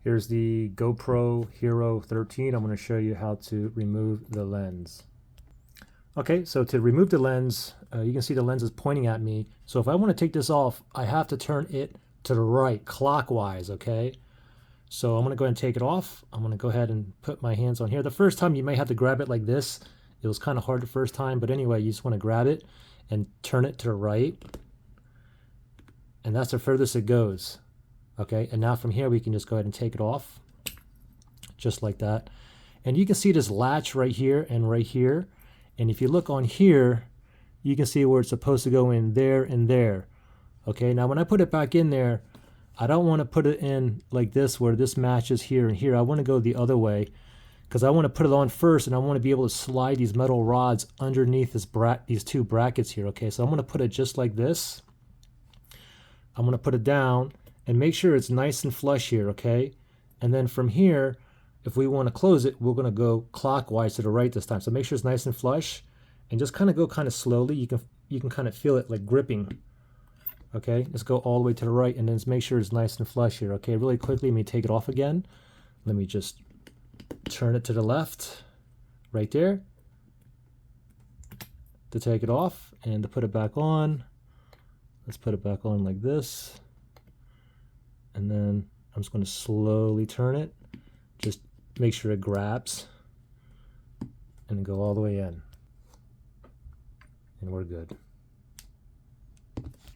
Here's the GoPro Hero 13. I'm going to show you how to remove the lens. Okay, so to remove the lens, you can see the lens is pointing at me. So if I want to take this off, I have to turn it to the right, clockwise, okay? So I'm going to go ahead and take it off. I'm going to go ahead and put my hands on here. The first time you may have to grab it like this. It was kind of hard the first time, but anyway, you just want to grab it and turn it to the right. And that's the furthest it goes. Okay, and now from here we can just go ahead and take it off. Just like that. And you can see this latch right here and right here. And if you look on here, you can see where it's supposed to go in there and there. Okay, now when I put it back in there, I don't want to put it in like this where this matches here and here. I want to go the other way because I want to put it on first and I want to be able to slide these metal rods underneath these two brackets here. Okay, so I'm going to put it just like this. I'm going to put it down and make sure it's nice and flush here, okay? And then from here, if we want to close it, we're going to go clockwise to the right this time. So make sure it's nice and flush and just kind of go kind of slowly. You can kind of feel it like gripping. Okay, let's go all the way to the right and then just make sure it's nice and flush here. Okay, really quickly, let me take it off again. Let me just turn it to the left, right there, to take it off, and to put it back on. Let's put it back on like this. And then I'm just going to slowly turn it. Just make sure it grabs and go all the way in. And we're good.